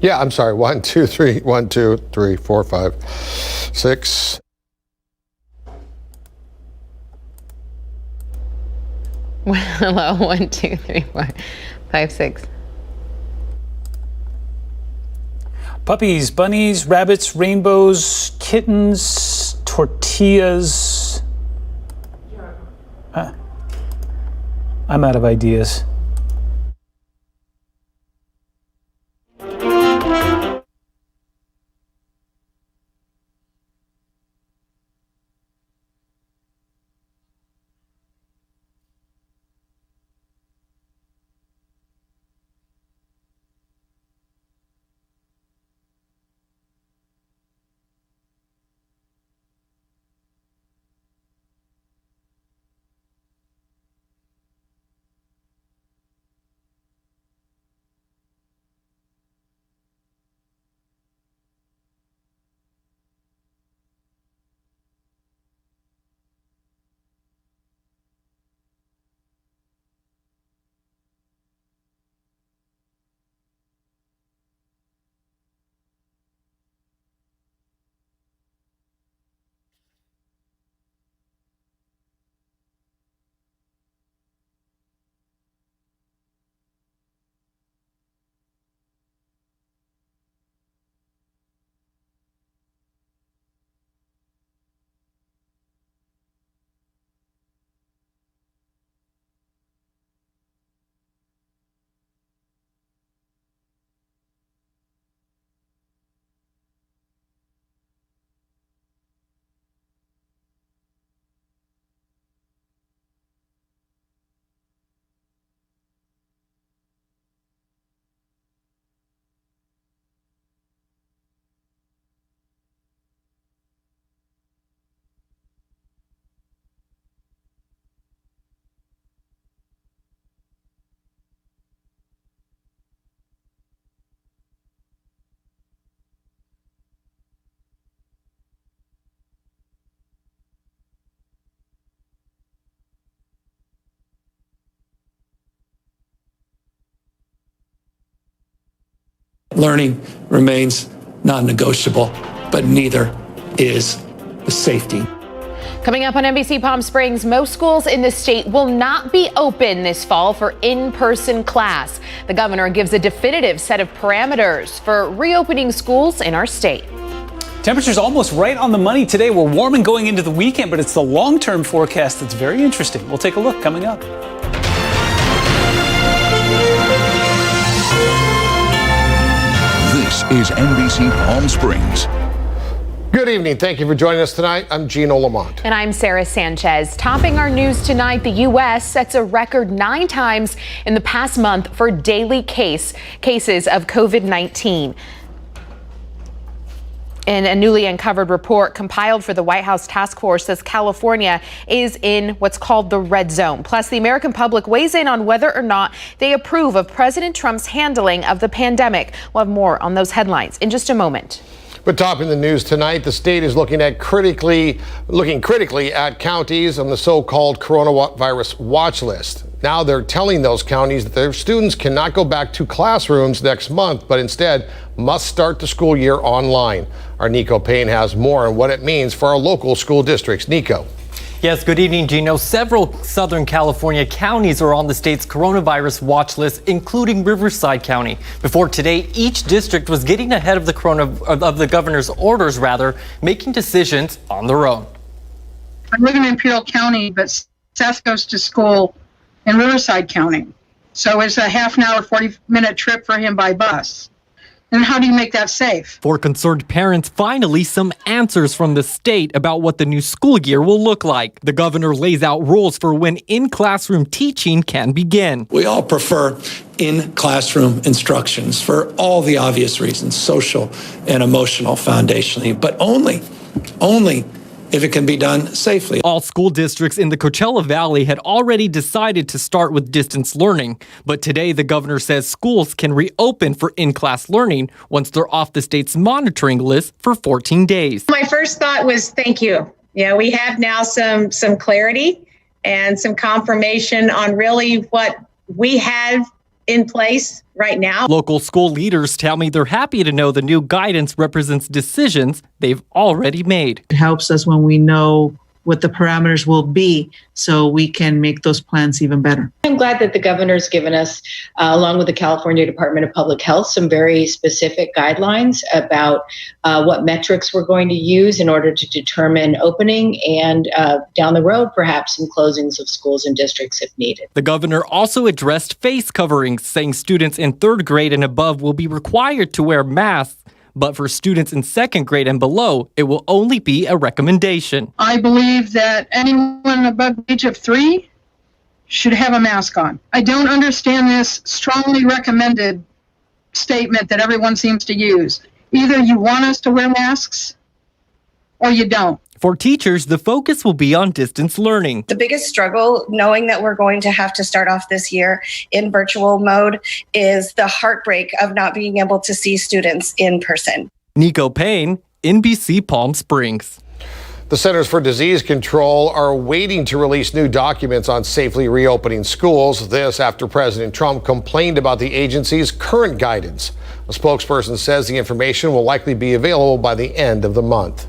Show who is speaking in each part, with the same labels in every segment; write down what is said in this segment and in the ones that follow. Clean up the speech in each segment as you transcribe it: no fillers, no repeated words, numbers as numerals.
Speaker 1: Yeah, I'm sorry. 1, 2, 3, 1, 2, 3, 4, 5, 6.
Speaker 2: Hello, 1, 2, 3, 4, 5, 6.
Speaker 3: Puppies, bunnies, rabbits, rainbows, kittens, tortillas. I'm out of ideas.
Speaker 4: Learning remains non-negotiable, but neither is the safety.
Speaker 2: Coming up on NBC Palm Springs, most schools in the state will not be open this fall for in-person class. The governor gives a definitive set of parameters for reopening schools in our state.
Speaker 3: Temperatures almost right on the money today. We're warming going into the weekend, but it's the long-term forecast that's very interesting. We'll take a look coming up.
Speaker 5: This is NBC Palm Springs.
Speaker 1: Good evening. Thank you for joining us tonight. I'm Gino Lamont.
Speaker 2: And I'm Sarah Sanchez. Topping our news tonight, the U.S. sets a record 9 times in the past month for daily cases of COVID-19. In a newly uncovered report compiled for the White House task force, says California is in what's called the red zone. Plus, the American public weighs in on whether or not they approve of President Trump's handling of the pandemic. We'll have more on those headlines in just a moment.
Speaker 1: But topping the news tonight, the state is looking critically at counties on the so-called coronavirus watch list. Now they're telling those counties that their students cannot go back to classrooms next month, but instead must start the school year online. Our Nico Payne has more on what it means for our local school districts. Nico.
Speaker 6: Yes, good evening, Gino. Several Southern California counties are on the state's coronavirus watch list, including Riverside County. Before today, each district was getting ahead of the governor's orders, making decisions on their own.
Speaker 7: I live in Imperial County, but Seth goes to school in Riverside County. So it's a half an hour, 40-minute trip for him by bus. And how do you make that safe?
Speaker 6: For concerned parents, finally some answers from the state about what the new school year will look like. The governor lays out rules for when in-classroom teaching can begin.
Speaker 4: We all prefer in-classroom instructions for all the obvious reasons, social and emotional foundationally, but only if it can be done safely.
Speaker 6: All school districts in the Coachella Valley had already decided to start with distance learning. But today, the governor says schools can reopen for in-class learning once they're off the state's monitoring list for 14 days.
Speaker 8: My first thought was thank you. Yeah, we have now some clarity and some confirmation on really what we had in place right now.
Speaker 6: Local school leaders tell me they're happy to know the new guidance represents decisions they've already made.
Speaker 9: It helps us when we know what the parameters will be so we can make those plans even better.
Speaker 10: I'm glad that the governor's given us, along with the California Department of Public Health, some very specific guidelines about what metrics we're going to use in order to determine opening and down the road, perhaps some closings of schools and districts if needed.
Speaker 6: The governor also addressed face coverings, saying students in third grade and above will be required to wear masks. But for students in second grade and below, it will only be a recommendation.
Speaker 7: I believe that anyone above the age of 3 should have a mask on. I don't understand this strongly recommended statement that everyone seems to use. Either you want us to wear masks or you don't.
Speaker 6: For teachers, the focus will be on distance learning.
Speaker 11: The biggest struggle, knowing that we're going to have to start off this year in virtual mode, is the heartbreak of not being able to see students in person.
Speaker 6: Nico Payne, NBC Palm Springs.
Speaker 1: The Centers for Disease Control are waiting to release new documents on safely reopening schools. This after President Trump complained about the agency's current guidance. A spokesperson says the information will likely be available by the end of the month.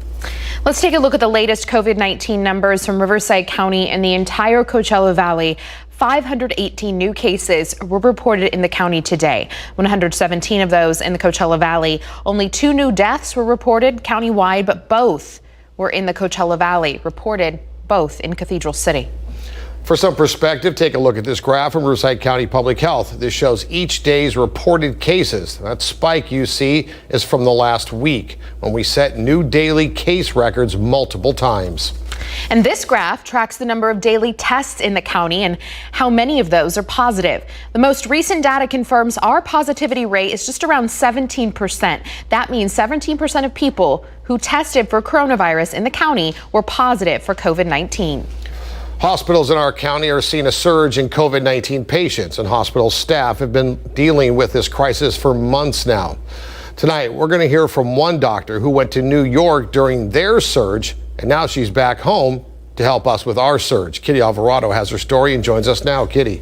Speaker 2: Let's take a look at the latest COVID-19 numbers from Riverside County and the entire Coachella Valley. 518 new cases were reported in the county today, 117 of those in the Coachella Valley. Only 2 new deaths were reported countywide, but both were in the Coachella Valley, reported both in Cathedral City.
Speaker 1: For some perspective, take a look at this graph from Riverside County Public Health. This shows each day's reported cases. That spike you see is from the last week, when we set new daily case records multiple times.
Speaker 2: And this graph tracks the number of daily tests in the county and how many of those are positive. The most recent data confirms our positivity rate is just around 17%. That means 17% of people who tested for coronavirus in the county were positive for COVID-19.
Speaker 1: Hospitals in our county are seeing a surge in COVID-19 patients, and hospital staff have been dealing with this crisis for months now. Tonight, we're going to hear from one doctor who went to New York during their surge, and now she's back home to help us with our surge. Kitty Alvarado has her story and joins us now. Kitty.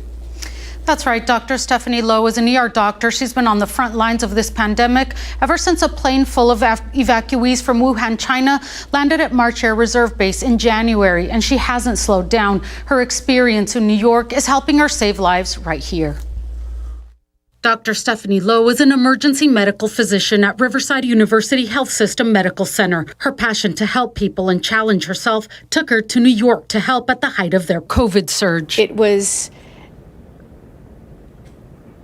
Speaker 12: That's right. Dr. Stephanie Lowe is an ER doctor. She's been on the front lines of this pandemic ever since a plane full of evacuees from Wuhan, China, landed at March Air Reserve Base in January, and she hasn't slowed down. Her experience in New York is helping her save lives right here. Dr. Stephanie Lowe is an emergency medical physician at Riverside University Health System Medical Center. Her passion to help people and challenge herself took her to New York to help at the height of their COVID surge.
Speaker 13: It was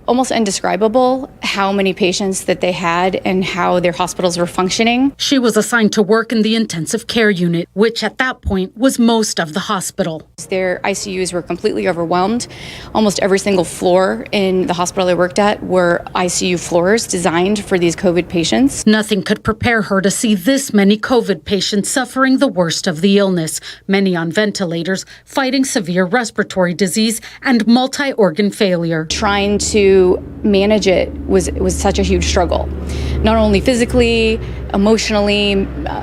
Speaker 13: almost indescribable how many patients that they had and how their hospitals were functioning.
Speaker 12: She was assigned to work in the intensive care unit, which at that point was most of the hospital.
Speaker 13: Their ICUs were completely overwhelmed. Almost every single floor in the hospital I worked at were ICU floors designed for these COVID patients.
Speaker 12: Nothing could prepare her to see this many COVID patients suffering the worst of the illness, many on ventilators, fighting severe respiratory disease and multi-organ failure.
Speaker 13: Trying to manage it was such a huge struggle, not only physically, emotionally,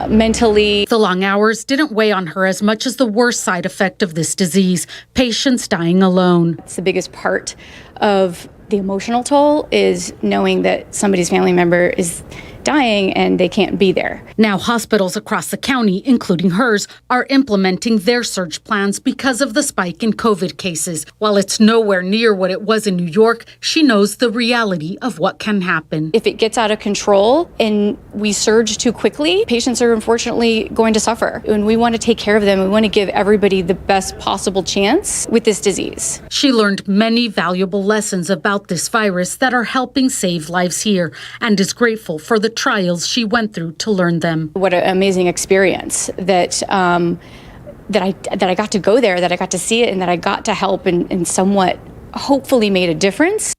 Speaker 13: mentally.
Speaker 12: The long hours didn't weigh on her as much as the worst side effect of this disease, patients dying alone.
Speaker 13: It's the biggest part of the emotional toll is knowing that somebody's family member is dying and they can't be there.
Speaker 12: Now hospitals across the county, including hers, are implementing their surge plans because of the spike in COVID cases. While it's nowhere near what it was in New York, she knows the reality of what can happen.
Speaker 13: If it gets out of control and we surge too quickly, patients are unfortunately going to suffer. And we want to take care of them. We want to give everybody the best possible chance with this disease.
Speaker 12: She learned many valuable lessons about this virus that are helping save lives here and is grateful for the trials she went through to learn them.
Speaker 13: What an amazing experience that I got to go there, that I got to see it, and that I got to help and somewhat hopefully made a difference.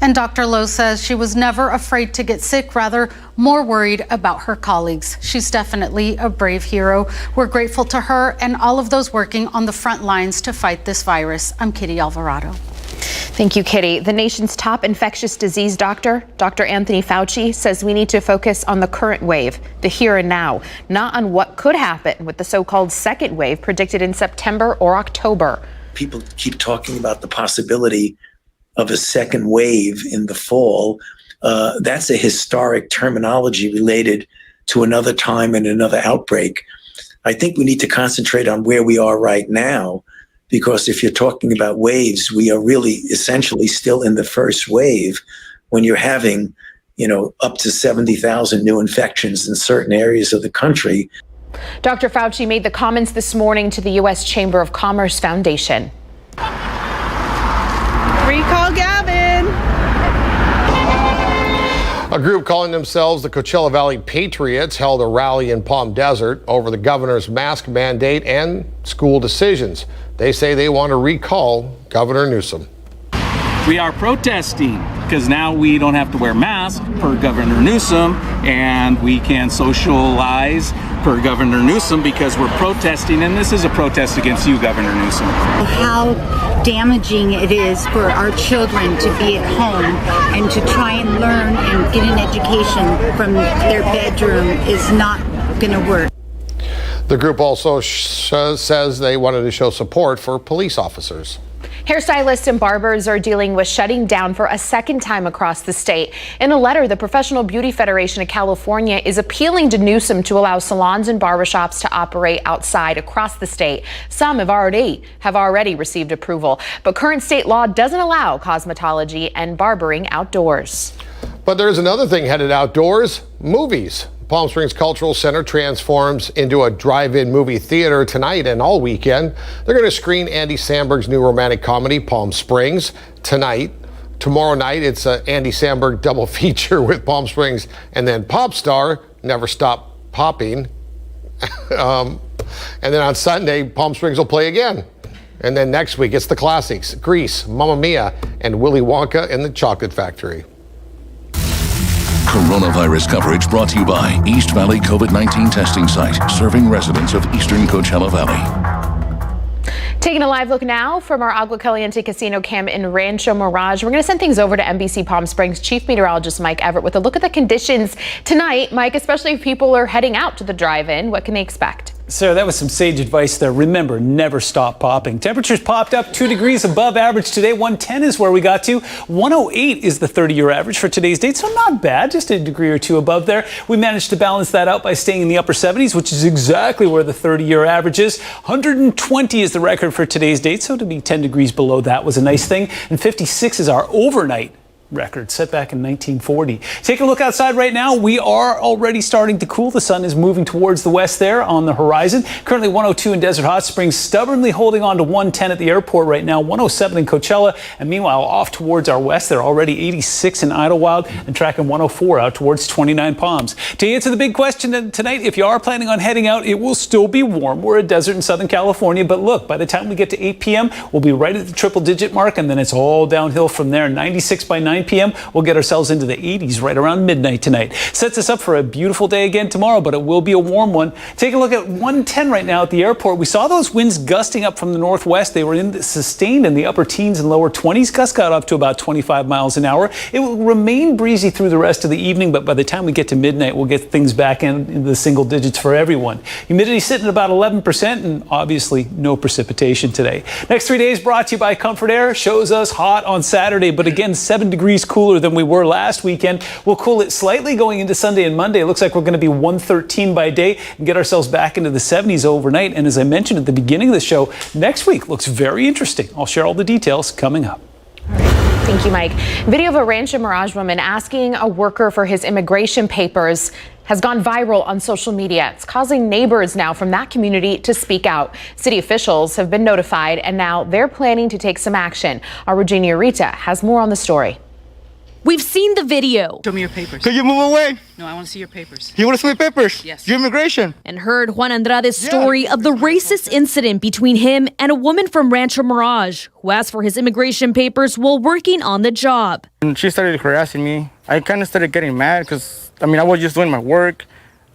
Speaker 12: And Dr. Lowe says she was never afraid to get sick, rather more worried about her colleagues. She's definitely a brave hero. We're grateful to her and all of those working on the front lines to fight this virus. I'm Kitty Alvarado.
Speaker 2: Thank you, Kitty. The nation's top infectious disease doctor, Dr. Anthony Fauci, says we need to focus on the current wave, the here and now, not on what could happen with the so-called second wave predicted in September or October.
Speaker 14: People keep talking about the possibility of a second wave in the fall. That's a historic terminology related to another time and another outbreak. I think we need to concentrate on where we are right now, because if you're talking about waves, we are really essentially still in the first wave when you're having, up to 70,000 new infections in certain areas of the country.
Speaker 2: Dr. Fauci made the comments this morning to the U.S. Chamber of Commerce Foundation.
Speaker 15: Recall Gavin.
Speaker 1: A group calling themselves the Coachella Valley Patriots held a rally in Palm Desert over the governor's mask mandate and school decisions. They say they want to recall Governor Newsom.
Speaker 16: We are protesting because now we don't have to wear masks per Governor Newsom, and we can socialize per Governor Newsom because we're protesting, and this is a protest against you, Governor Newsom.
Speaker 17: How damaging it is for our children to be at home and to try and learn and get an education from their bedroom is not going to work.
Speaker 1: The group also says they wanted to show support for police officers.
Speaker 2: Hairstylists and barbers are dealing with shutting down for a second time across the state. In a letter, the Professional Beauty Federation of California is appealing to Newsom to allow salons and barbershops to operate outside across the state. Some have already received approval, but current state law doesn't allow cosmetology and barbering outdoors.
Speaker 1: But there's another thing headed outdoors: movies. Palm Springs Cultural Center transforms into a drive-in movie theater tonight and all weekend. They're going to screen Andy Samberg's new romantic comedy, Palm Springs, tonight. Tomorrow night, it's an Andy Samberg double feature with Palm Springs and then pop star Never Stop Popping. And then on Sunday, Palm Springs will play again. And then next week, it's the classics: Grease, Mamma Mia, and Willy Wonka and the Chocolate Factory.
Speaker 5: Coronavirus coverage brought to you by East Valley COVID-19 testing site, serving residents of eastern Coachella Valley.
Speaker 2: Taking a live look now from our Agua Caliente Casino Camp in Rancho Mirage. We're going to send things over to NBC Palm Springs Chief Meteorologist Mike Everett with a look at the conditions tonight. Mike, especially if people are heading out to the drive-in, what can they expect?
Speaker 3: Sarah, that was some sage advice there. Remember, never stop popping. Temperatures popped up 2 degrees above average today. 110 is where we got to. 108 is the 30-year average for today's date, so not bad, just a degree or two above there. We managed to balance that out by staying in the upper 70s, which is exactly where the 30-year average is. 120 is the record for today's date, so to be 10 degrees below that was a nice thing. And 56 is our overnight record set back in 1940. Take a look outside right now. We are already starting to cool. The sun is moving towards the west there on the horizon. Currently 102 in Desert Hot Springs, stubbornly holding on to 110 at the airport right now, 107 in Coachella, and meanwhile off towards our west, they're already 86 in Idlewild and tracking 104 out towards 29 Palms. To answer the big question tonight, if you are planning on heading out, it will still be warm. We're a desert in Southern California, but look, by the time we get to 8 p.m., we'll be right at the triple-digit mark, and then it's all downhill from there. 96 by 9 p.m. We'll get ourselves into the 80s right around midnight tonight. Sets us up for a beautiful day again tomorrow, but it will be a warm one. Take a look at 110 right now at the airport. We saw those winds gusting up from the northwest. They were sustained in the upper teens and lower 20s. Gusts got up to about 25 miles an hour. It will remain breezy through the rest of the evening, but by the time we get to midnight, we'll get things back into the single digits for everyone. Humidity sitting at about 11% and obviously no precipitation today. Next 3 days brought to you by Comfort Air. Shows us hot on Saturday, but again, 7 degrees cooler than we were last weekend. We'll cool it slightly going into Sunday and Monday. It looks like we're going to be 113 by day and get ourselves back into the 70s overnight. And as I mentioned at the beginning of the show, next week looks very interesting. I'll share all the details coming up.
Speaker 2: Thank you, Mike. Video of a Rancho Mirage woman asking a worker for his immigration papers has gone viral on social media. It's causing neighbors now from that community to speak out. City officials have been notified, and now they're planning to take some action. Our Regina Rita has more on the story.
Speaker 18: We've seen the video.
Speaker 19: Show me your papers.
Speaker 20: Could you move away?
Speaker 19: No, I want to see your papers.
Speaker 20: You want to see my papers?
Speaker 19: Yes.
Speaker 20: Your immigration.
Speaker 18: And heard Juan Andrade's story of the racist incident between him and a woman from Rancho Mirage who asked for his immigration papers while working on the job.
Speaker 20: And she started harassing me. I kind of started getting mad because, I was just doing my work.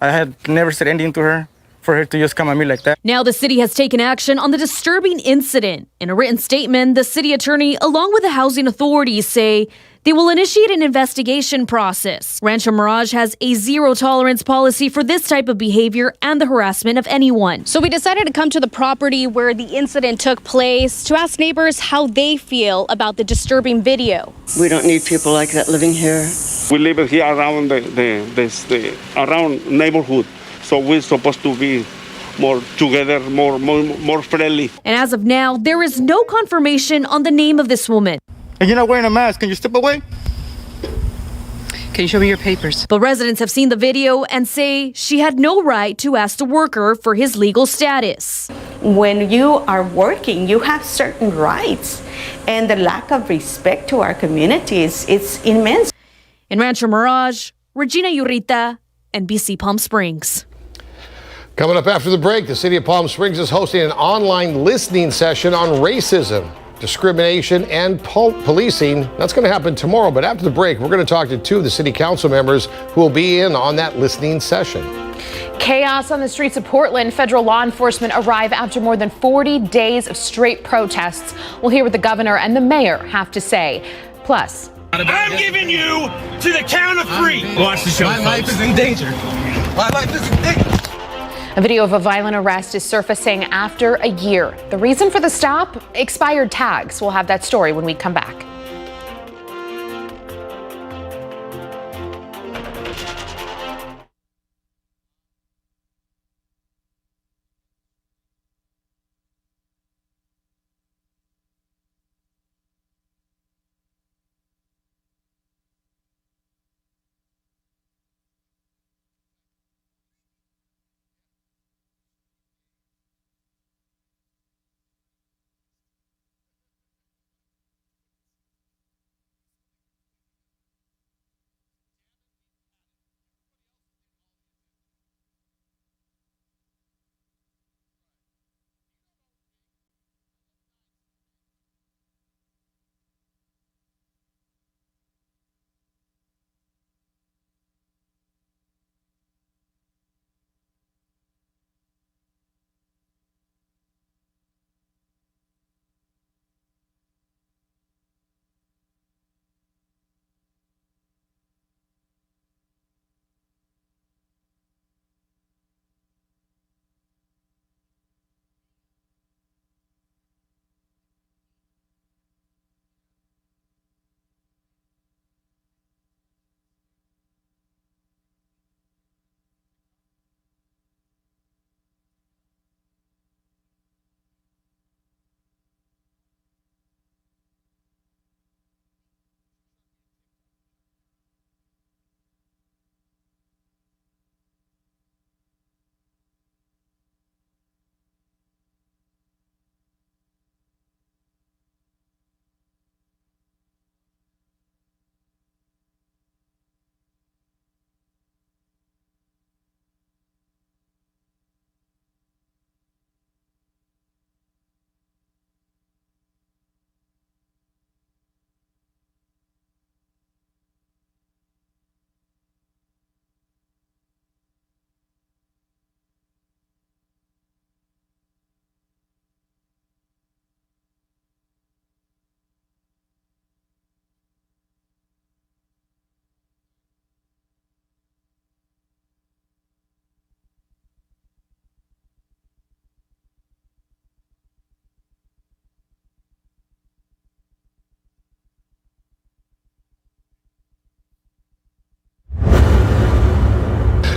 Speaker 20: I had never said anything to her for her to just come at me like that.
Speaker 18: Now the city has taken action on the disturbing incident. In a written statement, the city attorney, along with the housing authorities, say They will initiate an investigation process. Rancho Mirage has a zero-tolerance policy for this type of behavior and the harassment of anyone.
Speaker 19: So we decided to come to the property where the incident took place to ask neighbors how they feel about the disturbing video.
Speaker 21: We don't need people like that living here.
Speaker 22: We live here around around neighborhood, so we're supposed to be more together, more friendly.
Speaker 18: And as of now, there is no confirmation on the name of this woman.
Speaker 20: And you're not wearing a mask. Can you step away?
Speaker 23: Can you show me your papers?
Speaker 18: But residents have seen the video and say she had no right to ask the worker for his legal status.
Speaker 24: When you are working, you have certain rights, and the lack of respect to our communities, it's immense.
Speaker 18: In Rancho Mirage, Regina Urita, NBC Palm Springs.
Speaker 1: Coming up after the break, the city of Palm Springs is hosting an online listening session on racism, discrimination, and policing. That's going to happen tomorrow, but after the break, we're going to talk to two of the city council members who will be in on that listening session.
Speaker 2: Chaos on the streets of Portland. Federal law enforcement arrive after more than 40 days of straight protests. We'll hear what the governor and the mayor have to say. Plus,
Speaker 25: I'm giving you to the count of 3. Watch the show. My life is in danger. My life is in danger.
Speaker 2: a video of a violent arrest is surfacing after a year. The reason for the stop? Expired tags. We'll have that story when we come back.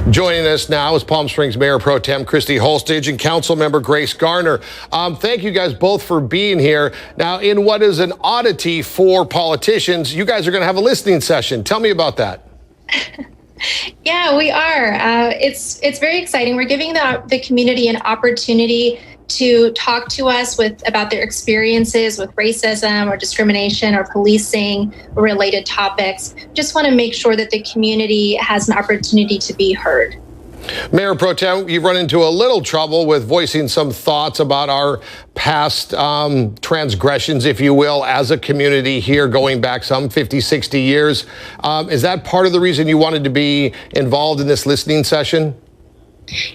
Speaker 1: Joining us now is Palm Springs Mayor Pro Tem Christy Holstage and Council Member Grace Garner. Thank you guys both for being here. Now, in what is an oddity for politicians, you guys are going to have a listening session. Tell me about that.
Speaker 26: Yeah, we are. It's very exciting. We're giving the community an opportunity to talk to us about their experiences with racism or discrimination or policing or related topics. Just want to make sure that the community has an opportunity to be heard.
Speaker 1: Mayor Pro Tem, you've run into a little trouble with voicing some thoughts about our past transgressions, if you will, as a community here going back some 50, 60 years. Is that part of the reason you wanted to be involved in this listening session?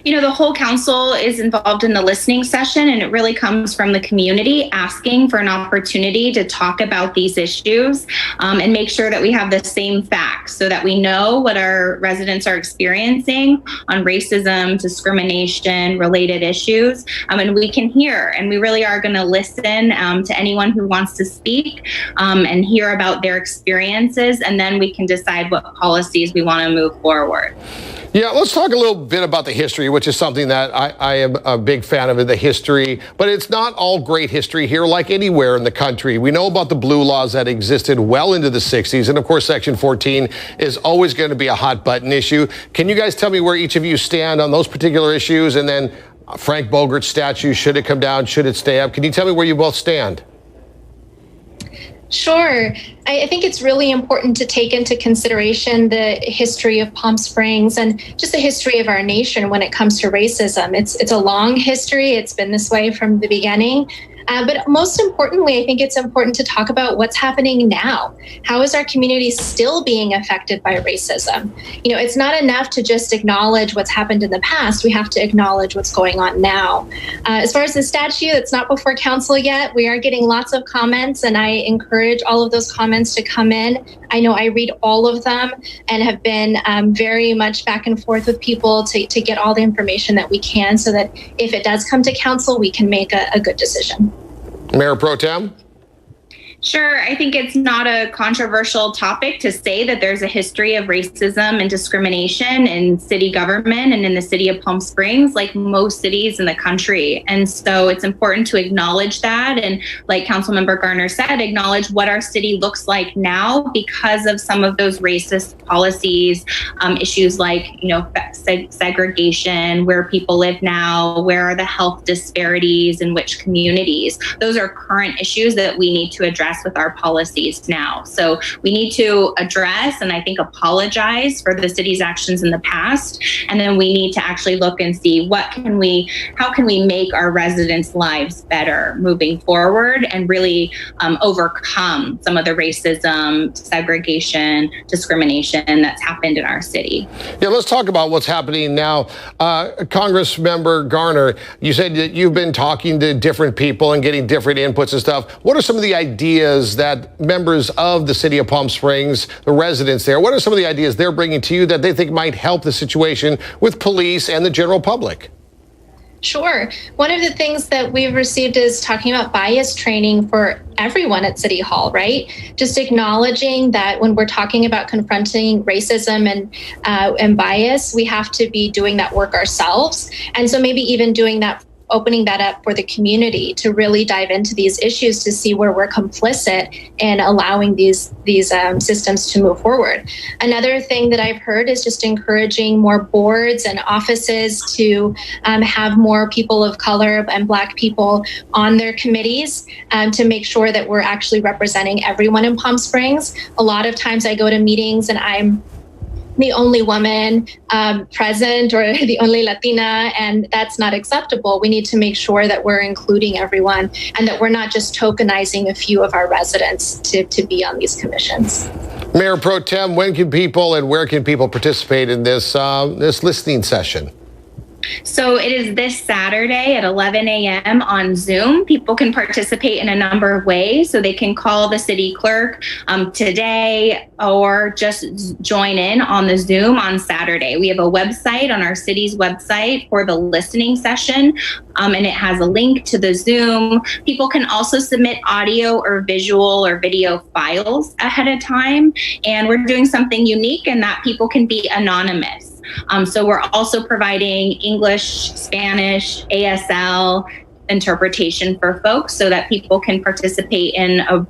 Speaker 4: You know, the whole council is involved in the listening session, and it really comes from the community asking for an opportunity to talk about these issues and make sure that we have the same facts so that we know what our residents are experiencing on racism, discrimination, related issues, and we can hear. And we really are going to listen to anyone who wants to speak and hear about their experiences, and then we can decide what policies we want to move forward.
Speaker 1: Yeah, let's talk a little bit about the history, which is something that I am a big fan of, the history. But it's not all great history here, like anywhere in the country. We know about the blue laws that existed well into the 60s. And of course, Section 14 is always going to be a hot button issue. Can you guys tell me where each of you stand on those particular issues? And then Frank Bogert's statue, should it come down? Should it stay up? Can you tell me where you both stand?
Speaker 26: Sure. I think it's really important to take into consideration the history of Palm Springs and just the history of our nation when it comes to racism. It's a long history. It's been this way from the beginning. But most importantly, I think it's important to talk about what's happening now. How is our community still being affected by racism? You know, it's not enough to just acknowledge what's happened in the past. We have to acknowledge what's going on now. As far as the statue, it's not before council yet. We are getting lots of comments, and I encourage all of those comments to come in. I know I read all of them and have been very much back and forth with people to get all the information that we can so that if it does come to council, we can make a good decision.
Speaker 1: Mayor Pro Tem?
Speaker 4: Sure. I think it's not a controversial topic to say that there's a history of racism and discrimination in city government and in the city of Palm Springs, like most cities in the country. And so it's important to acknowledge that. And like Councilmember Garner said, acknowledge what our city looks like now because of some of those racist policies, issues like, you know, segregation, where people live now, where are the health disparities in which communities. Those are current issues that we need to address with our policies now. So we need to address and I think apologize for the city's actions in the past. And then we need to actually look and see how can we make our residents' lives better moving forward and really overcome some of the racism, segregation, discrimination that's happened in our city.
Speaker 1: Yeah, let's talk about what's happening now. Congressmember Garner, you said that you've been talking to different people and getting different inputs and stuff. What are some of the ideas that members of the city of Palm Springs, the residents there, what are some of the ideas they're bringing to you that they think might help the situation with police and the general public?
Speaker 26: Sure. One of the things that we've received is talking about bias training for everyone at City Hall, right? Just acknowledging that when we're talking about confronting racism and bias, we have to be doing that work ourselves. And so maybe even doing that, opening that up for the community to really dive into these issues to see where we're complicit in allowing these systems to move forward. Another thing that I've heard is just encouraging more boards and offices to have more people of color and Black people on their committees to make sure that we're actually representing everyone in Palm Springs. A lot of times I go to meetings and I'm the only woman present or the only Latina, and that's not acceptable. We need to make sure that we're including everyone and that we're not just tokenizing a few of our residents to be on these commissions.
Speaker 1: Mayor Pro Tem, when can people and where can people participate in this listening session?
Speaker 4: So it is this Saturday at 11 a.m. on Zoom. People can participate in a number of ways. So they can call the city clerk today or just join in on the Zoom on Saturday. We have a website on our city's website for the listening session, and it has a link to the Zoom. People can also submit audio or visual or video files ahead of time. And we're doing something unique in that people can be anonymous. So we're also providing English, Spanish, ASL interpretation for folks so that people can participate in a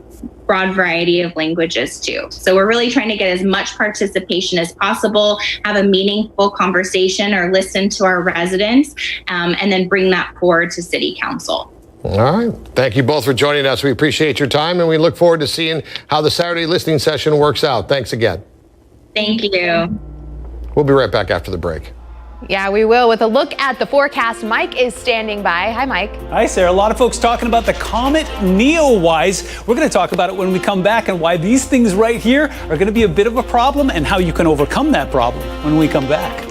Speaker 4: broad variety of languages too. So we're really trying to get as much participation as possible, have a meaningful conversation or listen to our residents, and then bring that forward to City Council.
Speaker 1: All right. Thank you both for joining us. We appreciate your time and we look forward to seeing how the Saturday listening session works out. Thanks again.
Speaker 4: Thank you.
Speaker 1: We'll be right back after the break.
Speaker 2: Yeah, we will. With a look at the forecast, Mike is standing by. Hi, Mike.
Speaker 3: Hi, Sarah. A lot of folks talking about the comet Neowise. We're going to talk about it when we come back and why these things right here are going to be a bit of a problem and how you can overcome that problem when we come back.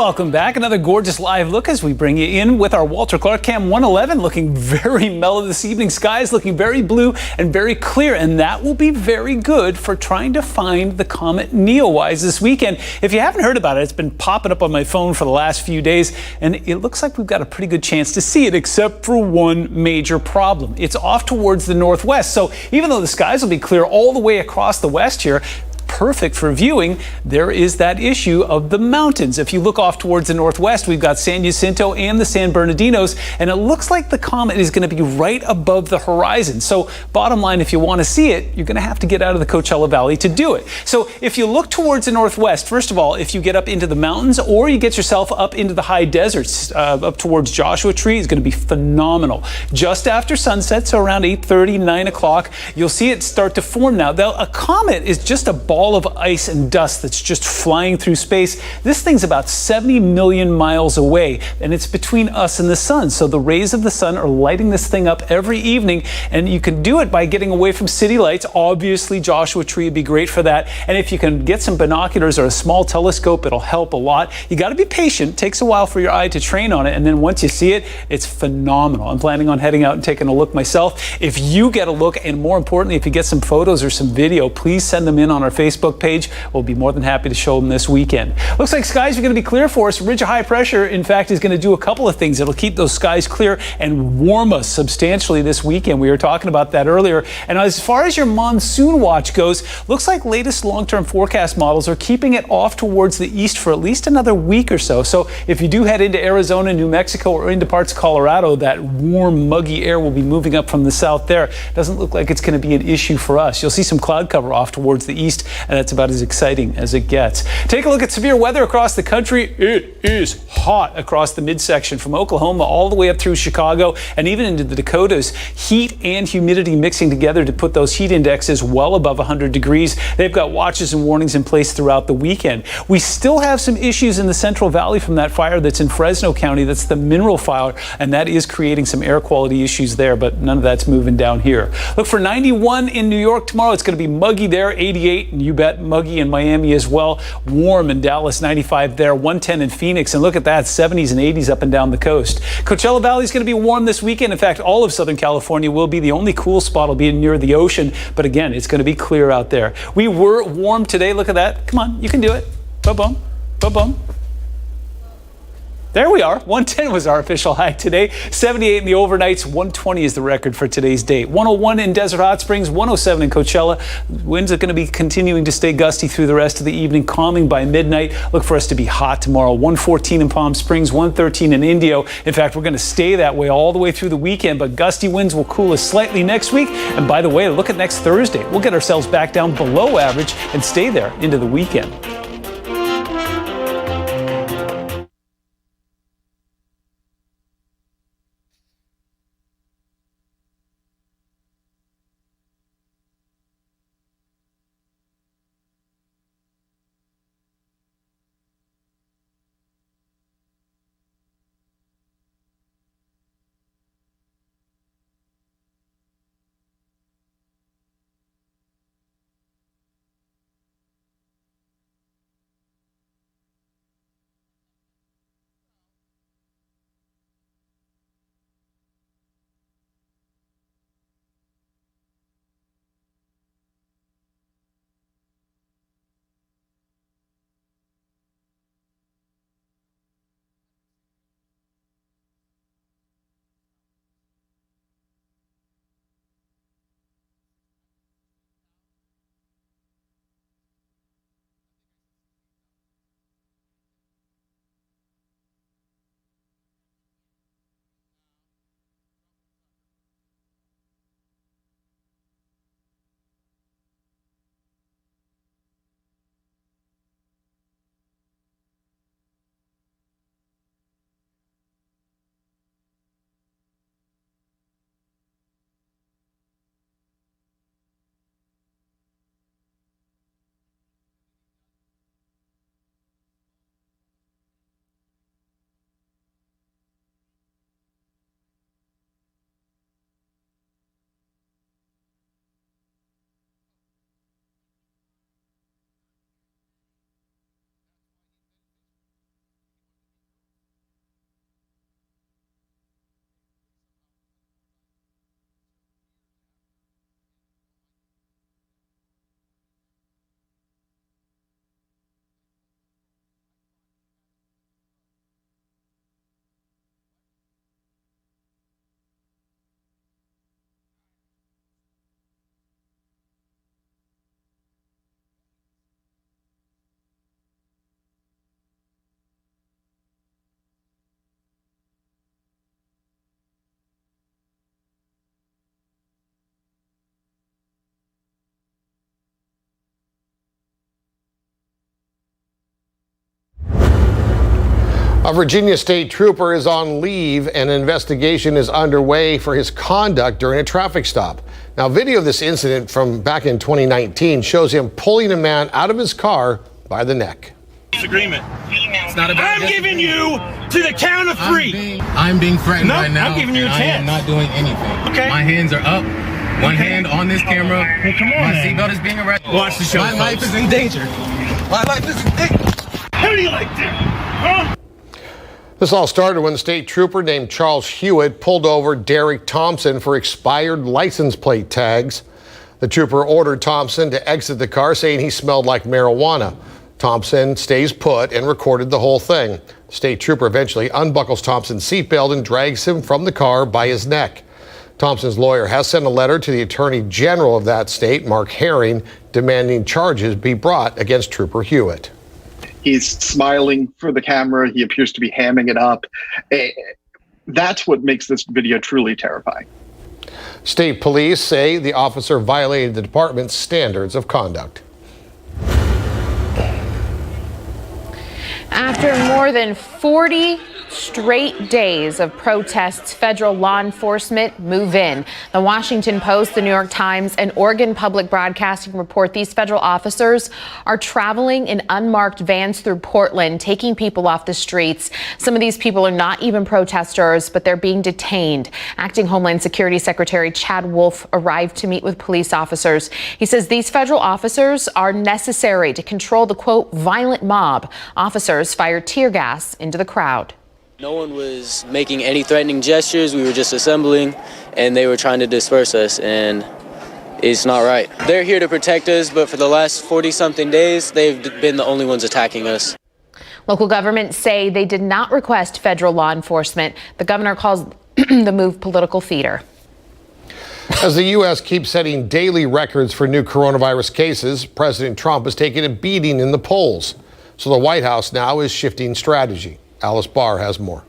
Speaker 3: welcome back. Another gorgeous live look as we bring you in with our Walter Clark Cam 111 looking very mellow this evening. Skies looking very blue and very clear, and that will be very good for trying to find the comet Neowise this weekend. If you haven't heard about it, it's been popping up on my phone for the last few days, and it looks like we've got a pretty good chance to see it, except for one major problem. It's off towards the northwest, so even though the skies will be clear all the way across the west here, perfect for viewing, there is that issue of the mountains. If you look off towards the northwest, we've got San Jacinto and the San Bernardinos, and it looks like the comet is going to be right above the horizon. So bottom line, if you want to see it, you're going to have to get out of the Coachella Valley to do it. So if you look towards the northwest, first of all, if you get up into the mountains or you get yourself up into the high deserts, up towards Joshua Tree, is going to be phenomenal. Just after sunset, so around 8:30, 9 o'clock, you'll see it start to form now. A comet is just a ball of ice and dust that's just flying through space. This thing's about 70 million miles away, and it's between us and the sun. So the rays of the sun are lighting this thing up every evening, and you can do it by getting away from city lights. Obviously, Joshua Tree would be great for that. And if you can get some binoculars or a small telescope, it'll help a lot. You got to be patient. It takes a while for your eye to train on it, and then once you see it, it's phenomenal. I'm planning on heading out and taking a look myself. If you get a look, and more importantly, if you get some photos or some video, please send them in on our Facebook page. We'll be more than happy to show them this weekend. Looks like skies are going to be clear for us. Ridge of high pressure, in fact, is going to do a couple of things. It'll keep those skies clear and warm us substantially this weekend. We were talking about that earlier. And as far as your monsoon watch goes, looks like latest long-term forecast models are keeping it off towards the east for at least another week or so. So if you do head into Arizona, New Mexico, or into parts of Colorado, that warm, muggy air will be moving up from the south there. Doesn't look like it's going to be an issue for us. You'll see some cloud cover off towards the east, and that's about as exciting as it gets. Take a look at severe weather across the country. It is hot across the midsection from Oklahoma all the way up through Chicago and even into the Dakotas. Heat and humidity mixing together to put those heat indexes well above 100 degrees. They've got watches and warnings in place throughout the weekend. We still have some issues in the Central Valley from that fire that's in Fresno County. That's the mineral fire, and that is creating some air quality issues there, but none of that's moving down here. Look for 91 in New York tomorrow. It's going to be muggy there, 88, and you bet muggy in Miami as well. Warm in Dallas, 95 there, 110 in Phoenix, and look at that, 70s and 80s up and down the coast. Coachella Valley is going to be warm this weekend. In fact, all of Southern California will be. The only cool spot will be near the ocean, but again, it's going to be clear out there. We were warm today. Look at that. Come on, you can do it. Ba-boom, ba-boom. There we are. 110 was our official high today. 78 in the overnights. 120 is the record for today's date. 101 in Desert Hot Springs. 107 in Coachella. Winds are going to be continuing to stay gusty through the rest of the evening, calming by midnight. Look for us to be hot tomorrow. 114 in Palm Springs. 113 in Indio. In fact, we're going to stay that way all the way through the weekend, but gusty winds will cool us slightly next week. And by the way, look at next Thursday. We'll get ourselves back down below average and stay there into the weekend.
Speaker 1: A Virginia state trooper is on leave and an investigation is underway for his conduct during a traffic stop. Now, video of this incident from back in 2019 shows him pulling a man out of his car by the neck.
Speaker 25: Disagreement. It's not about I'm giving you to the count of three.
Speaker 6: I'm being threatened right now.
Speaker 25: I'm giving you a chance.
Speaker 6: I am not doing anything.
Speaker 25: Okay.
Speaker 6: My hands are up. One hand on this camera.
Speaker 25: Hey, come on.
Speaker 6: My seatbelt is being arrested.
Speaker 25: Watch the show.
Speaker 6: My life is in danger. My life is in danger.
Speaker 25: How do you like that? Huh?
Speaker 1: This all started when the state trooper named Charles Hewitt pulled over Derek Thompson for expired license plate tags. The trooper ordered Thompson to exit the car, saying he smelled like marijuana. Thompson stays put and recorded the whole thing. The state trooper eventually unbuckles Thompson's seatbelt and drags him from the car by his neck. Thompson's lawyer has sent a letter to the Attorney General of that state, Mark Herring, demanding charges be brought against Trooper Hewitt.
Speaker 7: He's smiling for the camera. He appears to be hamming it up. That's what makes this video truly terrifying.
Speaker 1: State police say the officer violated the department's standards of conduct.
Speaker 2: After more than 40 straight days of protests, federal law enforcement move in. The Washington Post, the New York Times, and Oregon Public Broadcasting report these federal officers are traveling in unmarked vans through Portland, taking people off the streets. Some of these people are not even protesters, but they're being detained. Acting Homeland Security Secretary Chad Wolf arrived to meet with police officers. He says these federal officers are necessary to control the, quote, violent mob. Officers fired tear gas into the crowd.
Speaker 8: No one was making any threatening gestures. We were just assembling, and they were trying to disperse us, and it's not right. They're here to protect us, but for the last 40-something days, they've been the only ones attacking us.
Speaker 2: Local governments say they did not request federal law enforcement. The governor calls the move political theater.
Speaker 1: As the U.S. keeps setting daily records for new coronavirus cases, President Trump is taking a beating in the polls. So the White House now is shifting strategy. Alice Barr has more.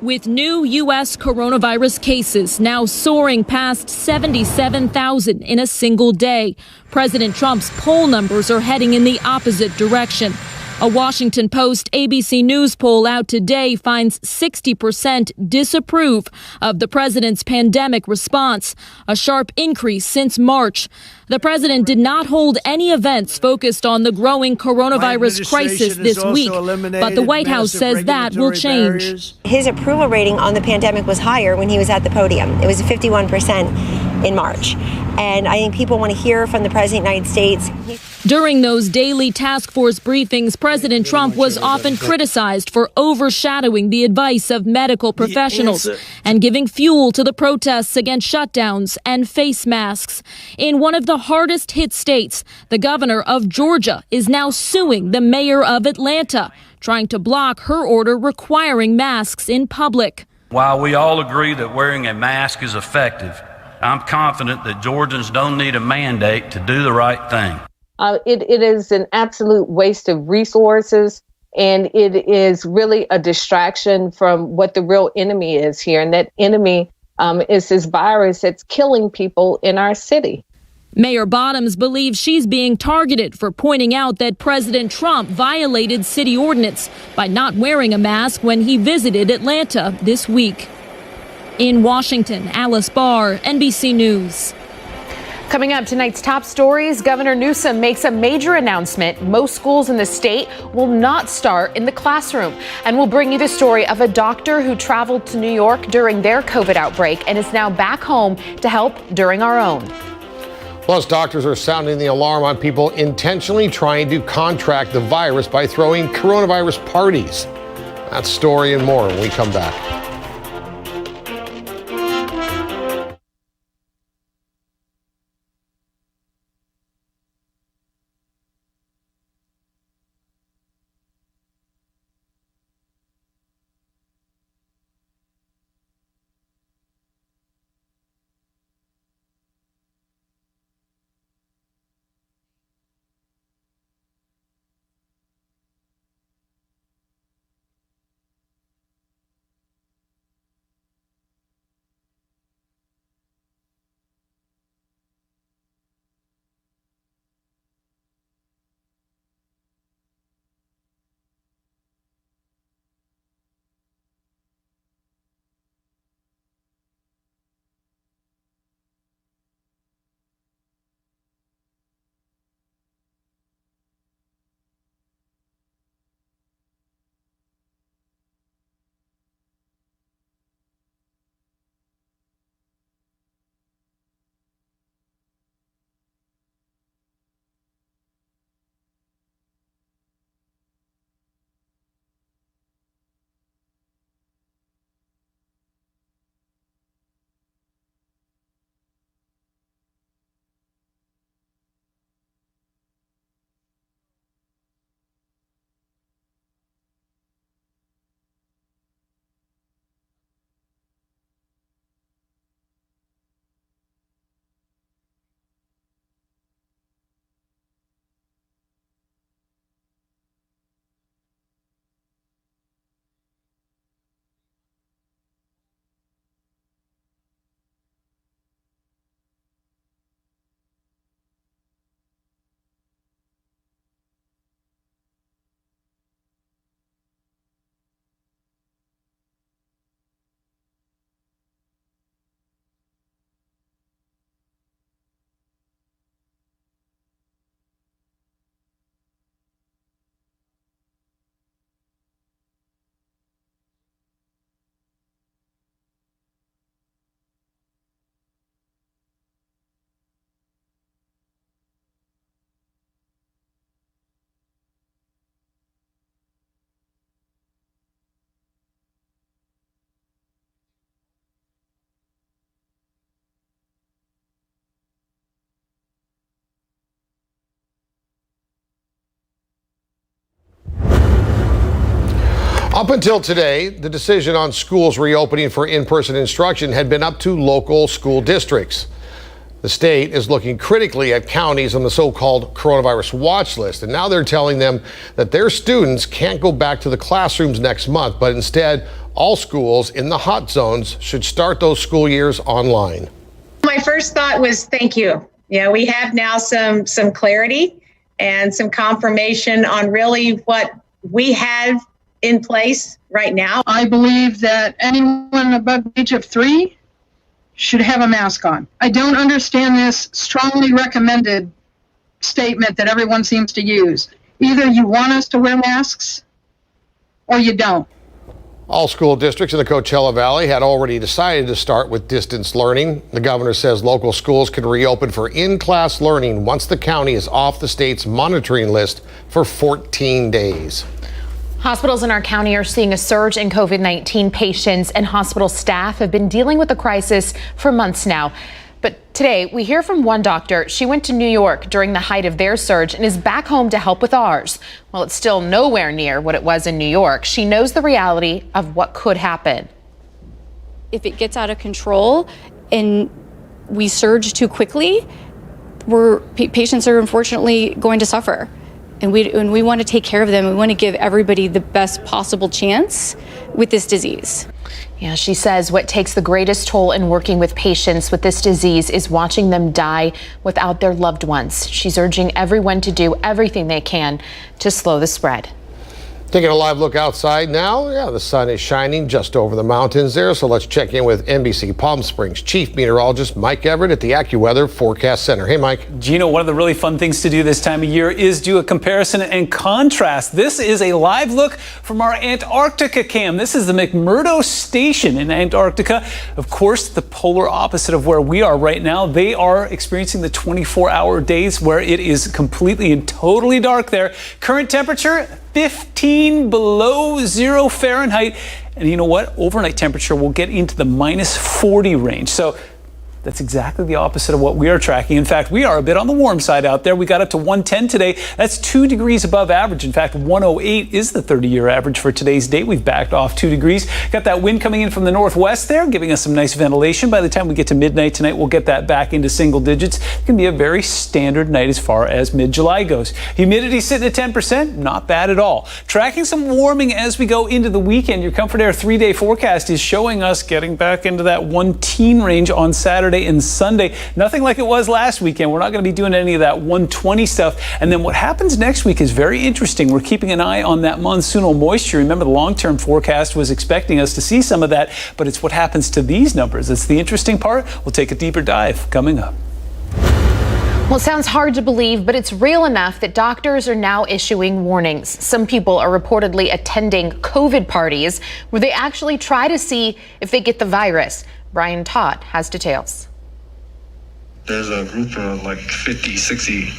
Speaker 18: With new U.S. coronavirus cases now soaring past 77,000 in a single day, President Trump's poll numbers are heading in the opposite direction. A Washington Post ABC News poll out today finds 60% disapprove of the president's pandemic response, a sharp increase since March. The president did not hold any events focused on the growing coronavirus crisis this week, but the White House says that will change.
Speaker 9: His approval rating on the pandemic was higher when he was at the podium. It was 51% in March. And I think people want to hear from the President of the United States.
Speaker 18: During those daily task force briefings, President Trump was often criticized for overshadowing the advice of medical professionals and giving fuel to the protests against shutdowns and face masks. In one of the hardest hit states, the governor of Georgia is now suing the mayor of Atlanta, trying to block her order requiring masks in public.
Speaker 10: While we all agree that wearing a mask is effective, I'm confident that Georgians don't need a mandate to do the right thing.
Speaker 11: It is an absolute waste of resources, and it is really a distraction from what the real enemy is here. And that enemy is this virus that's killing people in our city.
Speaker 18: Mayor Bottoms believes she's being targeted for pointing out that President Trump violated city ordinance by not wearing a mask when he visited Atlanta this week. In Washington, Alice Barr, NBC News.
Speaker 2: Coming up, tonight's top stories, Governor Newsom makes a major announcement. Most schools in the state will not start in the classroom. And we'll bring you the story of a doctor who traveled to New York during their COVID outbreak and is now back home to help during our own.
Speaker 1: Plus, doctors are sounding the alarm on people intentionally trying to contract the virus by throwing coronavirus parties. That story and more when we come back. Up until today, the decision on schools reopening for in-person instruction had been up to local school districts. The state is looking critically at counties on the so-called coronavirus watch list, and now they're telling them that their students can't go back to the classrooms next month, but instead, all schools in the hot zones should start those school years online.
Speaker 12: My first thought was thank you. We have now some clarity and some confirmation on really what we have in place right now.
Speaker 13: I believe that anyone above the age of 3 should have a mask on. I don't understand this strongly recommended statement that everyone seems to use. Either you want us to wear masks or you don't.
Speaker 1: All school districts in the Coachella Valley had already decided to start with distance learning. The governor says local schools can reopen for in-class learning once the county is off the state's monitoring list for 14 days.
Speaker 2: Hospitals in our county are seeing a surge in COVID-19 patients, and hospital staff have been dealing with the crisis for months now. But today, we hear from one doctor. She went to New York during the height of their surge and is back home to help with ours. While it's still nowhere near what it was in New York, she knows the reality of what could happen.
Speaker 19: If it gets out of control and we surge too quickly, patients are unfortunately going to suffer. And we want to take care of them. We want to give everybody the best possible chance with this disease.
Speaker 2: Yeah, she says what takes the greatest toll in working with patients with this disease is watching them die without their loved ones. She's urging everyone to do everything they can to slow the spread.
Speaker 1: Taking a live look outside now. Yeah, the sun is shining just over the mountains there. So let's check in with NBC Palm Springs Chief Meteorologist Mike Everett at the AccuWeather Forecast Center. Hey, Mike.
Speaker 3: Gino, one of the really fun things to do this time of year is do a comparison and contrast. This is a live look from our Antarctica cam. This is the McMurdo Station in Antarctica. Of course, the polar opposite of where we are right now. They are experiencing the 24-hour days where it is completely and totally dark there. Current temperature, 15 below 0 Fahrenheit. And you know what? Overnight temperature will get into the minus 40 range. So that's exactly the opposite of what we are tracking. In fact, we are a bit on the warm side out there. We got up to 110 today. That's 2 degrees above average. In fact, 108 is the 30-year average for today's date. We've backed off 2 degrees. Got that wind coming in from the northwest there, giving us some nice ventilation. By the time we get to midnight tonight, we'll get that back into single digits. It can be a very standard night as far as mid-July goes. Humidity sitting at 10%, not bad at all. Tracking some warming as we go into the weekend. Your Comfort Air 3-day forecast is showing us getting back into that 110 range on Saturday and Sunday. Nothing like it was last weekend. We're not going to be doing any of that 120 stuff. And then what happens next week is very interesting. We're keeping an eye on that monsoonal moisture. Remember, the long-term forecast was expecting us to see some of that, but it's what happens to these numbers. That's the interesting part. We'll take a deeper dive coming up.
Speaker 2: Well, it sounds hard to believe, but it's real enough that doctors are now issuing warnings. Some people are reportedly attending COVID parties where they actually try to see if they get the virus. Brian Todd has details.
Speaker 14: There's a group of like 50, 60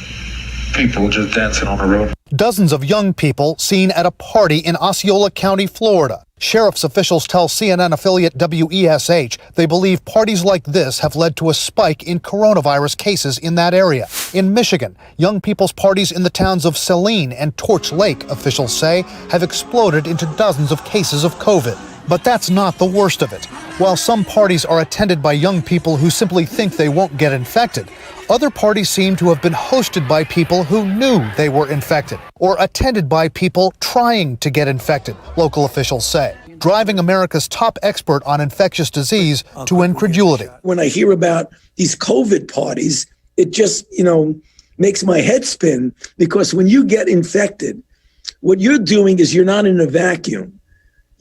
Speaker 14: people just dancing on the road.
Speaker 15: Dozens of young people seen at a party in Osceola County, Florida. Sheriff's officials tell CNN affiliate WESH they believe parties like this have led to a spike in coronavirus cases in that area. In Michigan, young people's parties in the towns of Saline and Torch Lake, officials say, have exploded into dozens of cases of COVID. But that's not the worst of it. While some parties are attended by young people who simply think they won't get infected, other parties seem to have been hosted by people who knew they were infected, or attended by people trying to get infected, local officials say, driving America's top expert on infectious disease to incredulity.
Speaker 16: When I hear about these COVID parties, it just, makes my head spin, because when you get infected, what you're doing is you're not in a vacuum.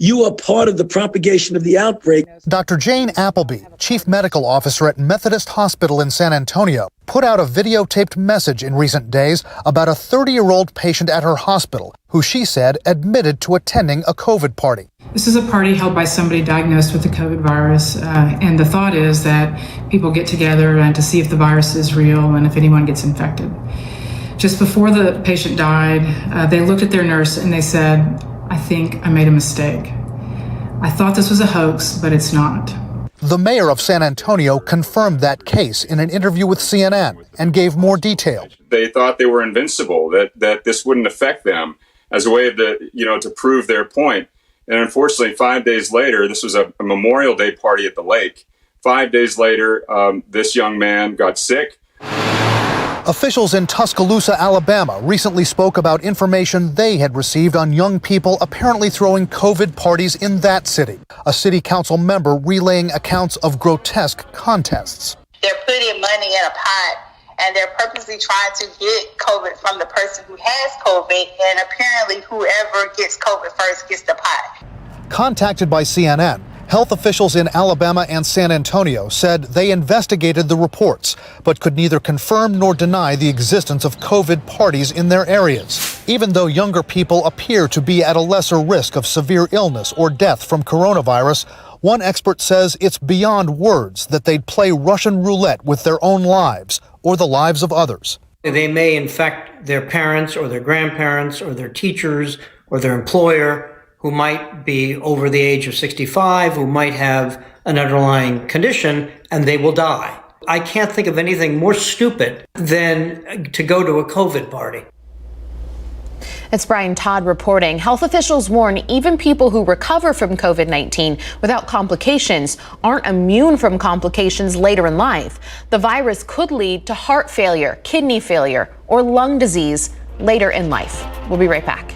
Speaker 16: You are part of the propagation of the outbreak.
Speaker 15: Dr. Jane Appleby, chief medical officer at Methodist Hospital in San Antonio, put out a videotaped message in recent days about a 30-year-old patient at her hospital who she said admitted to attending a COVID party.
Speaker 17: This is a party held by somebody diagnosed with the COVID virus, and the thought is that people get together and to see if the virus is real and if anyone gets infected. Just before the patient died, they looked at their nurse and they said, "I think I made a mistake. I thought this was a hoax, but it's not."
Speaker 15: The mayor of San Antonio confirmed that case in an interview with CNN and gave more detail.
Speaker 27: They thought they were invincible, that this wouldn't affect them as a way of to prove their point.
Speaker 5: And unfortunately, 5 days later, this was a Memorial Day party at the lake. 5 days later, this young man got sick.
Speaker 15: Officials in Tuscaloosa, Alabama, recently spoke about information they had received on young people apparently throwing COVID parties in that city. A city council member relaying accounts of grotesque contests.
Speaker 20: They're putting money in a pot, and they're purposely trying to get COVID from the person who has COVID, and apparently whoever gets COVID first gets the pot.
Speaker 15: Contacted by CNN, health officials in Alabama and San Antonio said they investigated the reports, but could neither confirm nor deny the existence of COVID parties in their areas. Even though younger people appear to be at a lesser risk of severe illness or death from coronavirus, one expert says it's beyond words that they'd play Russian roulette with their own lives or the lives of others.
Speaker 21: They may infect their parents or their grandparents or their teachers or their employer, who might be over the age of 65, who might have an underlying condition, and they will die. I can't think of anything more stupid than to go to a COVID party.
Speaker 2: It's Brian Todd reporting. Health officials warn even people who recover from COVID-19 without complications aren't immune from complications later in life. The virus could lead to heart failure, kidney failure, or lung disease later in life. We'll be right back.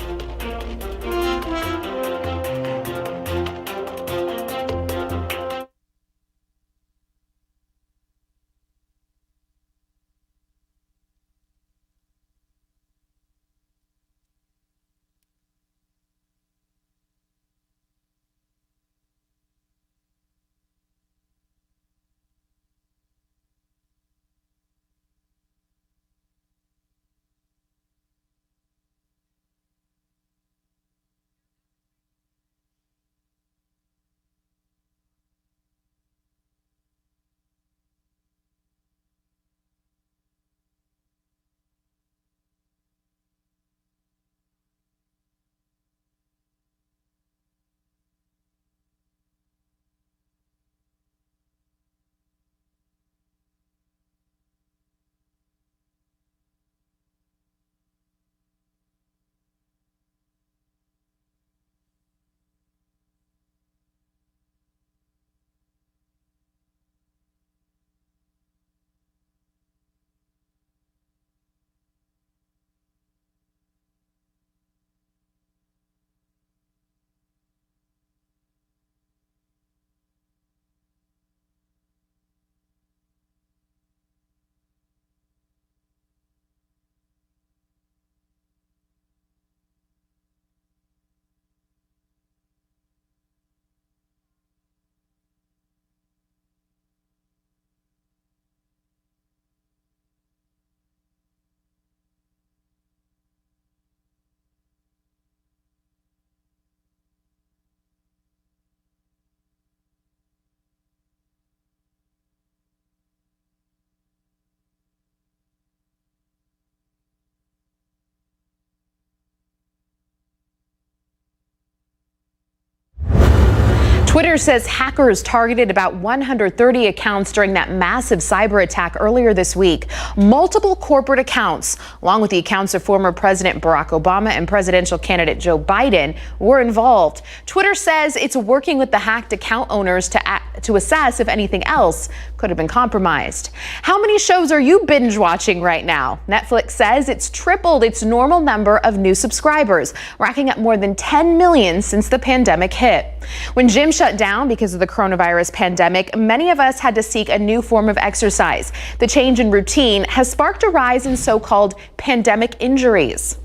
Speaker 2: Twitter says hackers targeted about 130 accounts during that massive cyber attack earlier this week. Multiple corporate accounts, along with the accounts of former President Barack Obama and presidential candidate Joe Biden, were involved. Twitter says it's working with the hacked account owners to assess if anything else could have been compromised. How many shows are you binge watching right now? Netflix says it's tripled its normal number of new subscribers, racking up more than 10 million since the pandemic hit. When gyms shut down because of the coronavirus pandemic, many of us had to seek a new form of exercise. The change in routine has sparked a rise in so-called pandemic injuries.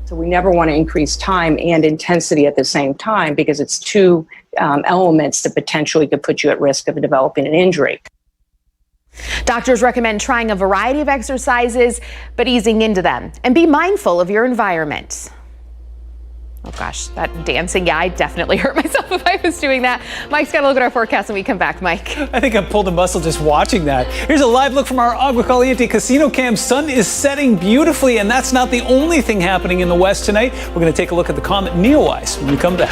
Speaker 22: So we never want to increase time and intensity at the same time because it's two elements that potentially could put you at risk of developing an injury.
Speaker 2: Doctors recommend trying a variety of exercises, but easing into them. And be mindful of your environment. Oh gosh, that dancing, yeah, I definitely hurt myself if I was doing that. Mike's got to look at our forecast when we come back. Mike.
Speaker 3: I think I pulled a muscle just watching that. Here's a live look from our Agua Caliente casino cam. Sun is setting beautifully, and that's not the only thing happening in the west tonight. We're going to take a look at the comet Neowise when we come back.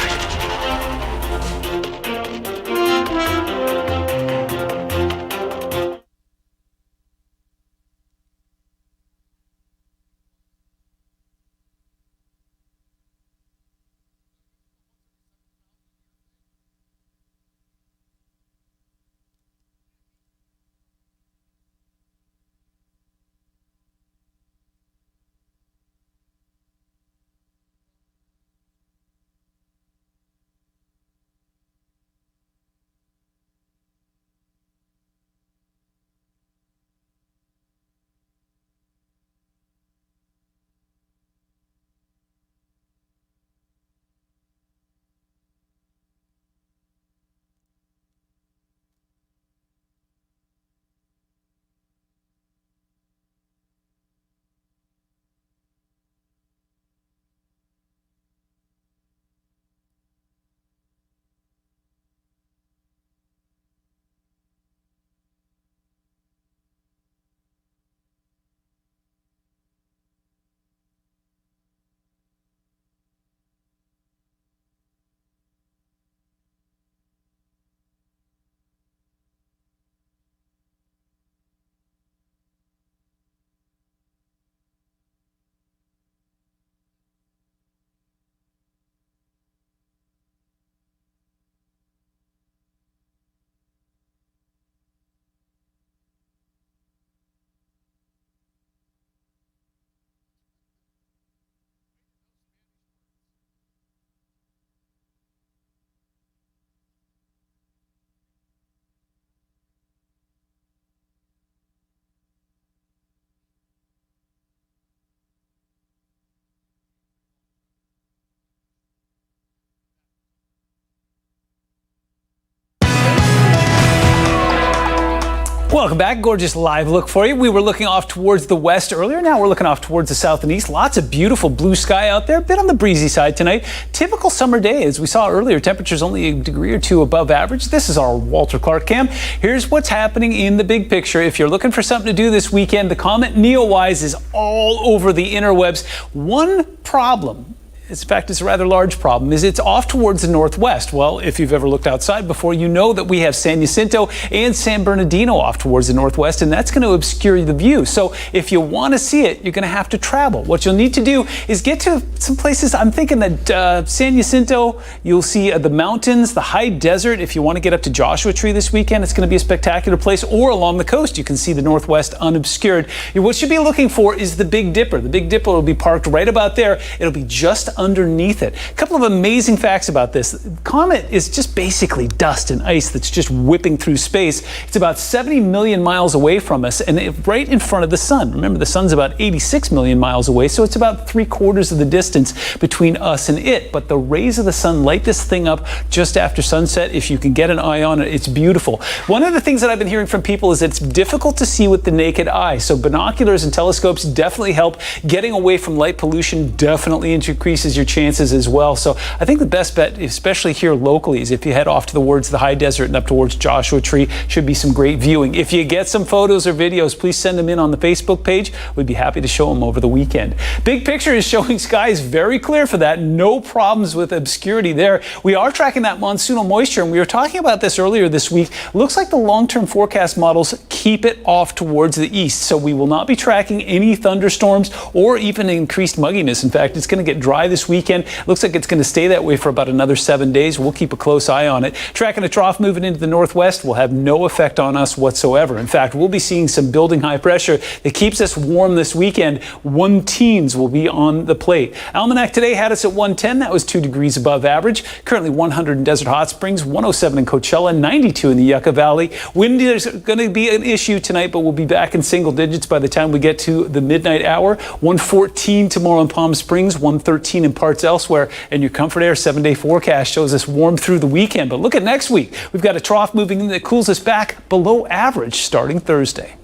Speaker 3: Welcome back. Gorgeous live look for you. We were looking off towards the west earlier. Now we're looking off towards the south and east. Lots of beautiful blue sky out there. A bit on the breezy side tonight. Typical summer day, as we saw earlier. Temperatures only a degree or two above average. This is our Walter Clark cam. Here's what's happening in the big picture. If you're looking for something to do this weekend, the Comet Neowise is all over the interwebs. One problem, in fact, it's a rather large problem, is it's off towards the northwest. Well, if you've ever looked outside before, you know that we have San Jacinto and San Bernardino off towards the northwest, and that's going to obscure the view. So if you want to see it, you're going to have to travel. What you'll need to do is get to some places. I'm thinking that San Jacinto, you'll see the mountains, the high desert. If you want to get up to Joshua Tree this weekend, it's going to be a spectacular place. Or along the coast, you can see the northwest unobscured. What you'll be looking for is the Big Dipper. The Big Dipper will be parked right about there. It'll be just underneath it. A couple of amazing facts about this. The comet is just basically dust and ice that's just whipping through space. It's about 70 million miles away from us and right in front of the sun. Remember, the sun's about 86 million miles away, so it's about 3/4 of the distance between us and it. But the rays of the sun light this thing up just after sunset. If you can get an eye on it, it's beautiful. One of the things that I've been hearing from people is it's difficult to see with the naked eye, so binoculars and telescopes definitely help. Getting away from light pollution definitely increases your chances as well. So I think the best bet, especially here locally, is if you head off towards the high desert and up towards Joshua Tree. Should be some great viewing. If you get some photos or videos, please send them in on the Facebook page. We'd be happy to show them over the weekend. Big picture is showing skies very clear for that. No problems with obscurity there. We are tracking that monsoonal moisture, and we were talking about this earlier this week. Looks like the long-term forecast models keep it off towards the east, so we will not be tracking any thunderstorms or even increased mugginess. In fact, it's going to get dry this weekend. Looks like it's going to stay that way for about another 7 days. We'll keep a close eye on it. Tracking a trough moving into the northwest will have no effect on us whatsoever. In fact, we'll be seeing some building high pressure that keeps us warm this weekend. 110s will be on the plate. Almanac today had us at 110. That was 2 degrees above average. Currently 100 in Desert Hot Springs, 107 in Coachella, 92 in the Yucca Valley. Wind is going to be an issue tonight, but we'll be back in single digits by the time we get to the midnight hour. 114 tomorrow in Palm Springs, 113 in parts elsewhere, and your Comfort Air 7-day forecast shows us warm through the weekend. But look at next week. We've got a trough moving in that cools us back below average starting Thursday.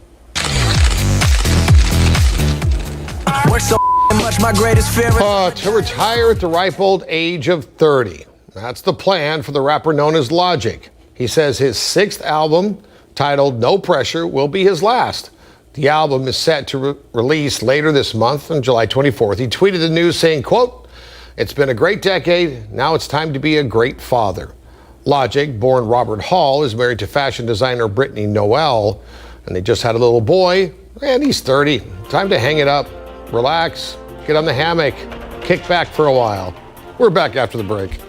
Speaker 1: To retire at the ripe old age of 30. That's the plan for the rapper known as Logic. He says his 6th album, titled No Pressure, will be his last. The album is set to release later this month on July 24th. He tweeted the news saying, quote, "It's been a great decade. Now it's time to be a great father." Logic, born Robert Hall, is married to fashion designer Brittany Noel, and they just had a little boy, and he's 30. Time to hang it up, relax, get on the hammock, kick back for a while. We're back after the break.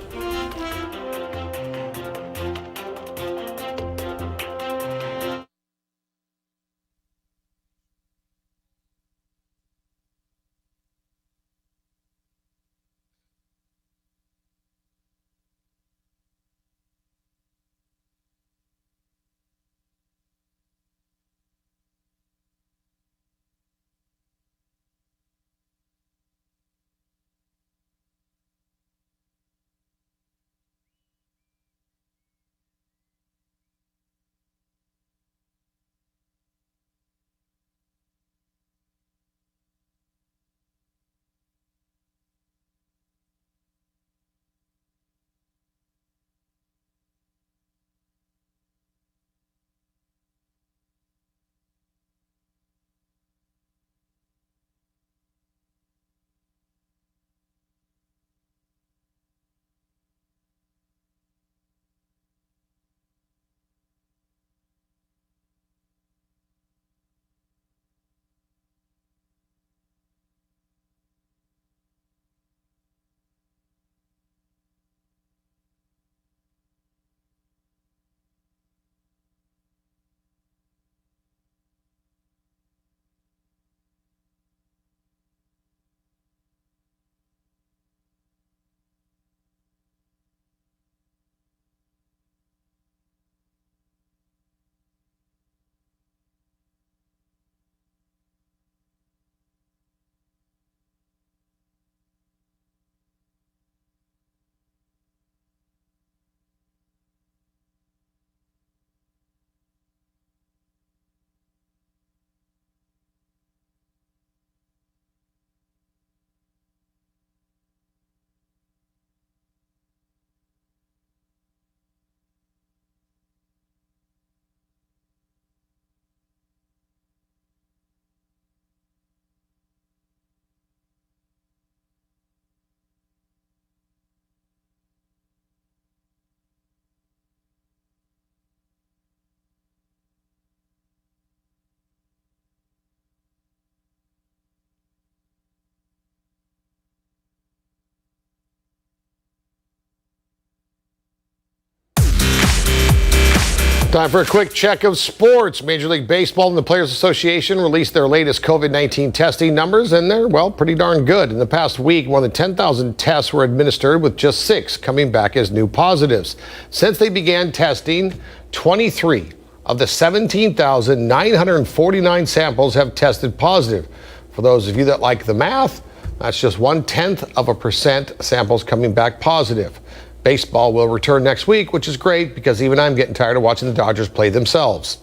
Speaker 1: Time for a quick check of sports. Major League Baseball and the Players Association released their latest COVID-19 testing numbers, and they're, well, pretty darn good. In the past week, more than 10,000 tests were administered, with just 6 coming back as new positives. Since they began testing, 23 of the 17,949 samples have tested positive. For those of you that like the math, that's just 0.1% samples coming back positive. Baseball will return next week, which is great because even I'm getting tired of watching the Dodgers play themselves.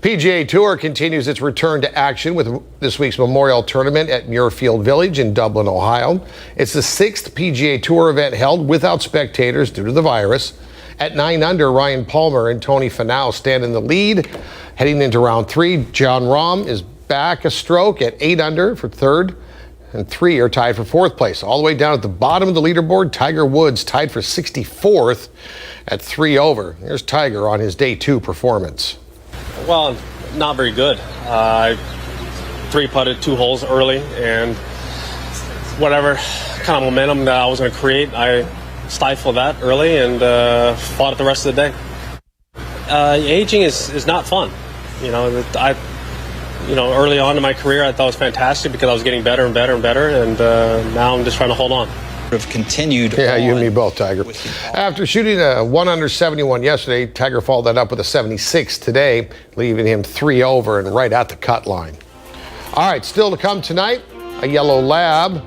Speaker 1: PGA Tour continues its return to action with this week's Memorial Tournament at Muirfield Village in Dublin, Ohio. It's the 6th PGA Tour event held without spectators due to the virus. At 9 under, Ryan Palmer and Tony Finau stand in the lead. Heading into round 3, John Rahm is back a stroke at 8 under for 3rd. And 3 are tied for 4th place. All the way down at the bottom of the leaderboard, Tiger Woods tied for 64th at 3 over. Here's Tiger on his day 2 performance.
Speaker 4: Well, not very good. I 3-putted 2 holes early, and whatever kind of momentum that I was going to create, I stifled that early and fought it the rest of the day. Aging is not fun. Early on in my career, I thought it was fantastic because I was getting better and better and better, and now I'm just trying to hold on.
Speaker 6: Have continued.
Speaker 1: Yeah, you and me both, Tiger. After shooting a 1 under 71 yesterday, Tiger followed that up with a 76 today, leaving him 3 over and right at the cut line. All right, still to come tonight, a yellow lab.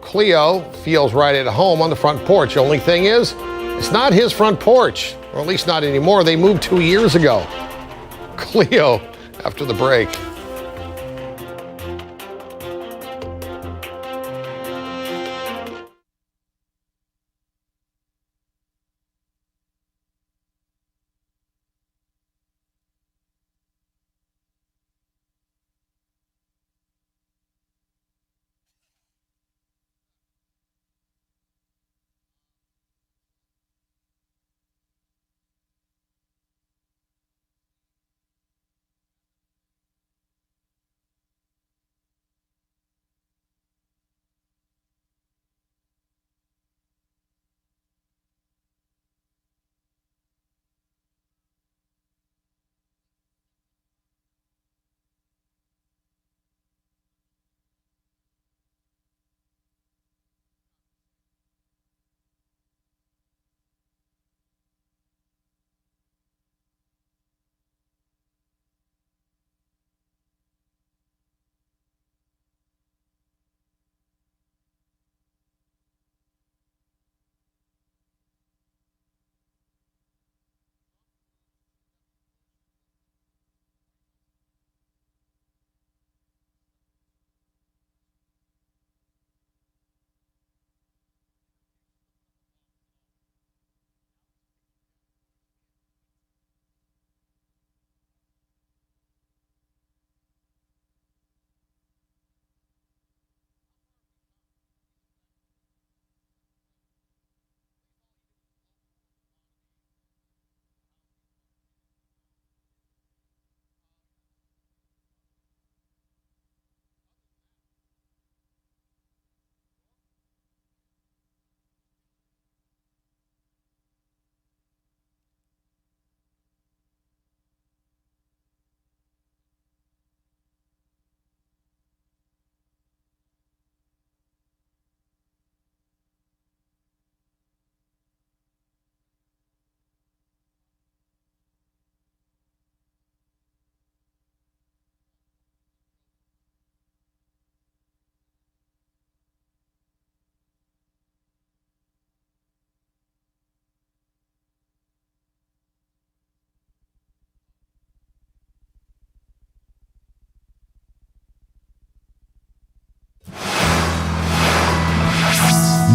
Speaker 1: Cleo feels right at home on the front porch. The only thing is, it's not his front porch, or at least not anymore. They moved 2 years ago. Cleo, after the break.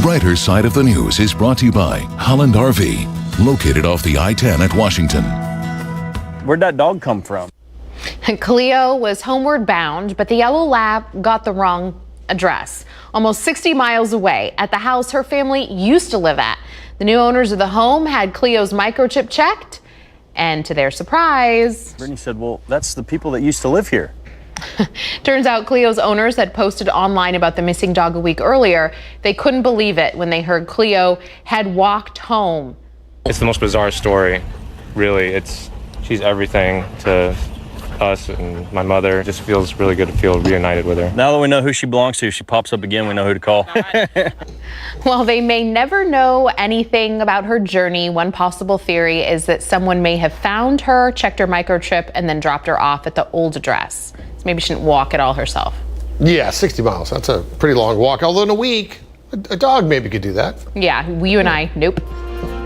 Speaker 23: Brighter Side of the News is brought to you by Holland RV, located off the I-10 at Washington.
Speaker 24: Where'd that dog come from?
Speaker 2: Cleo was homeward bound, but the yellow lab got the wrong address. Almost 60 miles away at the house her family used to live at. The new owners of the home had Cleo's microchip checked, and to their surprise,
Speaker 24: Brittany said, well, that's the people that used to live here.
Speaker 2: Turns out Cleo's owners had posted online about the missing dog a week earlier. They couldn't believe it when they heard Cleo had walked home.
Speaker 25: It's the most bizarre story.
Speaker 6: really, she's everything to us, and my mother. It just feels really good to feel reunited with her.
Speaker 24: Now that we know who she belongs to, she pops up again, we know who to call.
Speaker 2: While they may never know anything about her journey, one possible theory is that someone may have found her, checked her microchip, and then dropped her off at the old address. So maybe she didn't walk it all herself.
Speaker 1: Yeah, 60 miles. That's a pretty long walk. Although in a week, a dog maybe could do that.
Speaker 2: Yeah, you and I, nope.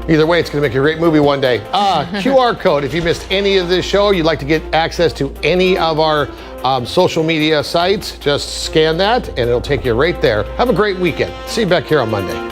Speaker 1: Either way, it's going to make a great movie one day. QR code. If you missed any of this show, you'd like to get access to any of our social media sites, just scan that and it'll take you right there. Have a great weekend. See you back here on Monday.